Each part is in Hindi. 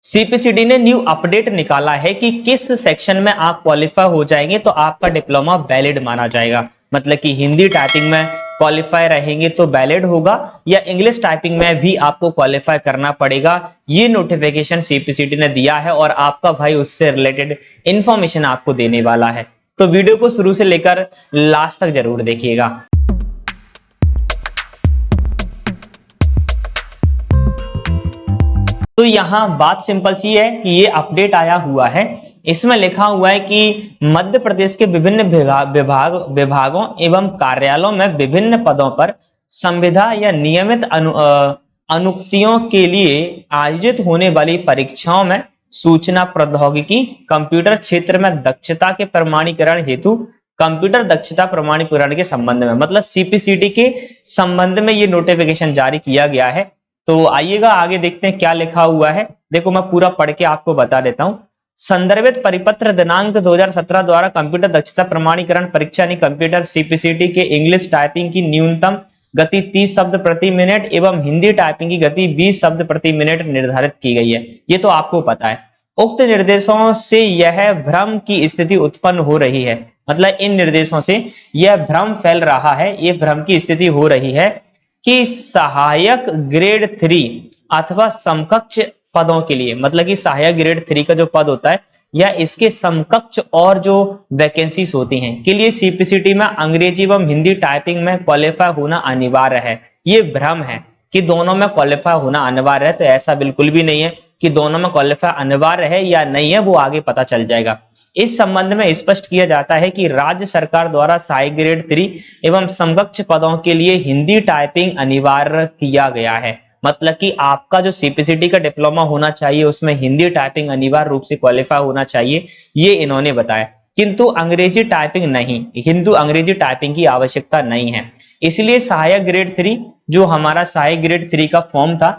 सीपीसीडी ने न्यू अपडेट निकाला है कि किस सेक्शन में आप क्वालिफाई हो जाएंगे तो आपका डिप्लोमा वैलिड माना जाएगा। मतलब कि हिंदी टाइपिंग में क्वालिफाई रहेंगे तो वैलिड होगा, या इंग्लिश टाइपिंग में भी आपको क्वालिफाई करना पड़ेगा। ये नोटिफिकेशन सीपीसीडी ने दिया है और आपका भाई उससे रिलेटेड इंफॉर्मेशन आपको देने वाला है। तो वीडियो को शुरू से लेकर लास्ट तक जरूर देखिएगा। तो यहाँ बात सिंपल सी है कि ये अपडेट आया हुआ है। इसमें लिखा हुआ है कि मध्य प्रदेश के विभिन्न विभागों एवं कार्यालयों में विभिन्न पदों पर संविदा या नियमित अनुक्तियों के लिए आयोजित होने वाली परीक्षाओं में सूचना प्रौद्योगिकी कंप्यूटर क्षेत्र में दक्षता के प्रमाणीकरण हेतु कंप्यूटर दक्षता प्रमाणीकरण के संबंध में, मतलब सीपीसीटी के संबंध में ये नोटिफिकेशन जारी किया गया है। तो आइएगा आगे देखते हैं क्या लिखा हुआ है। देखो मैं पूरा पढ़ के आपको बता देता हूं। संदर्भित परिपत्र दिनांक 2017 द्वारा कंप्यूटर दक्षता प्रमाणीकरण परीक्षा यानी कंप्यूटर सीपीसीटी के इंग्लिश टाइपिंग की न्यूनतम गति 30 शब्द प्रति मिनट एवं हिंदी टाइपिंग की गति 20 शब्द प्रति मिनट निर्धारित की गई है। ये तो आपको पता है। उक्त निर्देशों से यह भ्रम की स्थिति उत्पन्न हो रही है, मतलब इन निर्देशों से यह भ्रम फैल रहा है, ये भ्रम की स्थिति हो रही है कि सहायक ग्रेड 3 अथवा समकक्ष पदों के लिए, मतलब कि सहायक ग्रेड 3 का जो पद होता है या इसके समकक्ष और जो वैकेंसीज होती हैं के लिए सीपीसीटी में अंग्रेजी एवं हिंदी टाइपिंग में क्वालिफाई होना अनिवार्य है। ये भ्रम है कि दोनों में क्वालिफाई होना अनिवार्य है, तो ऐसा बिल्कुल भी नहीं है कि दोनों में क्वालिफाई अनिवार्य है या नहीं है, वो आगे पता चल जाएगा। इस संबंध में स्पष्ट किया जाता है कि राज्य सरकार द्वारा सहायक ग्रेड 3 एवं समकक्ष पदों के लिए हिंदी टाइपिंग अनिवार्य किया गया है। मतलब कि आपका जो सीपीसीटी का डिप्लोमा होना चाहिए उसमें हिंदी टाइपिंग अनिवार्य रूप से क्वालिफाई होना चाहिए, ये इन्होंने बताया। किंतु अंग्रेजी टाइपिंग नहीं, किंतु अंग्रेजी टाइपिंग की आवश्यकता नहीं है। इसलिए सहायक ग्रेड 3 जो हमारा सहायक ग्रेड 3 का फॉर्म था,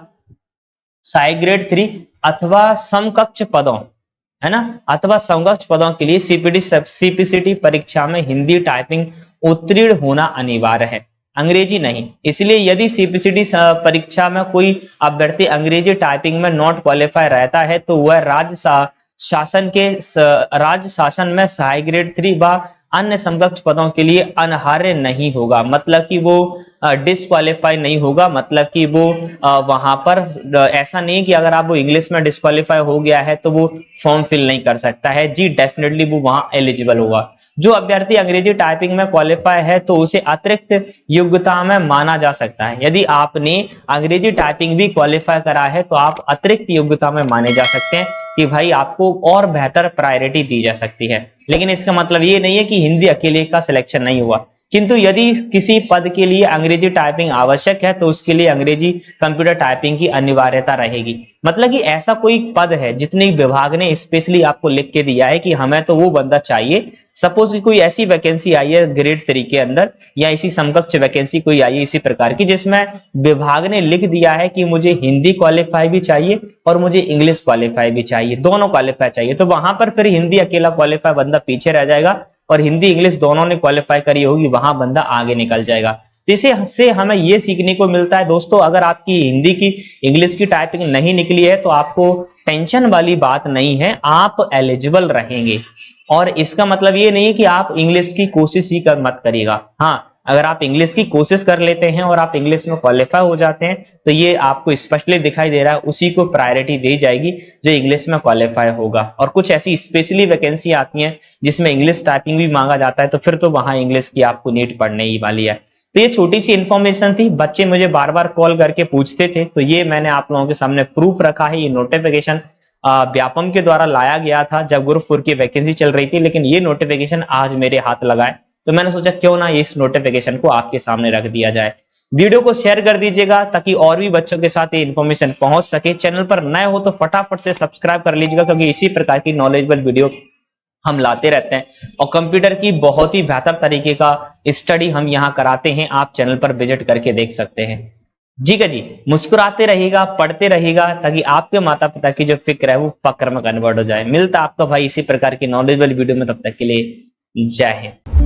सहायक ग्रेड 3 अथवा समकक्ष पदों, है ना, अथवा समकक्ष पदों के लिए सीपीसीटी परीक्षा में हिंदी टाइपिंग उत्तीर्ण होना अनिवार्य है, अंग्रेजी नहीं। इसलिए यदि सीपीसीटी परीक्षा में कोई अभ्यर्थी अंग्रेजी टाइपिंग में नॉट क्वालिफाई रहता है तो वह राज्य शासन में सहायक ग्रेड 3 व अन्य समकक्ष पदों के लिए अनर्ह नहीं होगा, मतलब कि वो डिस्क्वालीफाई नहीं होगा। मतलब कि वो वहां पर ऐसा नहीं कि अगर आप वो इंग्लिश में डिस्क्वालीफाई हो गया है तो वो फॉर्म फिल नहीं कर सकता है। जी डेफिनेटली वो वहां एलिजिबल होगा। जो अभ्यर्थी अंग्रेजी टाइपिंग में क्वालिफाई है तो उसे अतिरिक्त योग्यता में माना जा सकता है। यदि आपने अंग्रेजी टाइपिंग भी क्वालिफाई करा है तो आप अतिरिक्त योग्यता में माने जा सकते हैं कि भाई आपको और बेहतर प्रायोरिटी दी जा सकती है। लेकिन इसका मतलब ये नहीं है कि हिंदी अकेले का सिलेक्शन नहीं हुआ। किंतु यदि किसी पद के लिए अंग्रेजी टाइपिंग आवश्यक है तो उसके लिए अंग्रेजी कंप्यूटर टाइपिंग की अनिवार्यता रहेगी। मतलब कि ऐसा कोई पद है जितने विभाग ने स्पेशली आपको लिख के दिया है कि हमें तो वो बंदा चाहिए। सपोज कोई ऐसी वैकेंसी आई है ग्रेड 3 के अंदर या इसी समकक्ष वैकेंसी कोई आई है इसी प्रकार की जिसमें विभाग ने लिख दिया है कि मुझे हिंदी क्वालिफाई भी चाहिए और मुझे इंग्लिश क्वालिफाई भी चाहिए, दोनों क्वालिफाई चाहिए, तो वहां पर फिर हिंदी अकेला क्वालिफाई बंदा पीछे रह जाएगा और हिंदी इंग्लिश दोनों ने क्वालिफाई करी होगी, वहां बंदा आगे निकल जाएगा। तो इसे से हमें यह सीखने को मिलता है दोस्तों, अगर आपकी हिंदी की इंग्लिश की टाइपिंग नहीं निकली है तो आपको टेंशन वाली बात नहीं है, आप एलिजिबल रहेंगे। और इसका मतलब ये नहीं है कि आप इंग्लिश की कोशिश ही मत करिएगा। हाँ, अगर आप इंग्लिश की कोशिश कर लेते हैं और आप इंग्लिश में क्वालिफाई हो जाते हैं तो ये आपको स्पष्टली दिखाई दे रहा है, उसी को प्रायोरिटी दी जाएगी जो इंग्लिश में क्वालिफाई होगा। और कुछ ऐसी स्पेशली वैकेंसी आती हैं जिसमें इंग्लिश टाइपिंग भी मांगा जाता है तो फिर तो वहां इंग्लिश की आपको नीड पड़ने ही वाली है। तो ये छोटी सी इंफॉर्मेशन थी, बच्चे मुझे बार बार कॉल करके पूछते थे तो ये मैंने आप लोगों के सामने प्रूफ रखा है। ये नोटिफिकेशन व्यापम के द्वारा लाया गया था जब ग्रुप 4 की वैकेंसी चल रही थी, लेकिन ये नोटिफिकेशन आज मेरे हाथ लगा है तो मैंने सोचा क्यों ना इस नोटिफिकेशन को आपके सामने रख दिया जाए। वीडियो को शेयर कर दीजिएगा ताकि और भी बच्चों के साथ ये इन्फॉर्मेशन पहुंच सके। चैनल पर नए हो तो फटाफट से सब्सक्राइब कर लीजिएगा क्योंकि इसी प्रकार की नॉलेजेबल वीडियो हम लाते रहते हैं और कंप्यूटर की बहुत ही बेहतर तरीके का स्टडी हम यहाँ कराते हैं, आप चैनल पर विजिट करके देख सकते हैं। जी का जी, मुस्कुराते रहिएगा, पढ़ते रहिएगा ताकि आपके माता पिता की जो फिक्र है वो फक्र में कन्वर्ट हो जाए। मिलता आपका भाई इसी प्रकार की नॉलेजेबल वीडियो में, तब तक के लिए जय हिंद।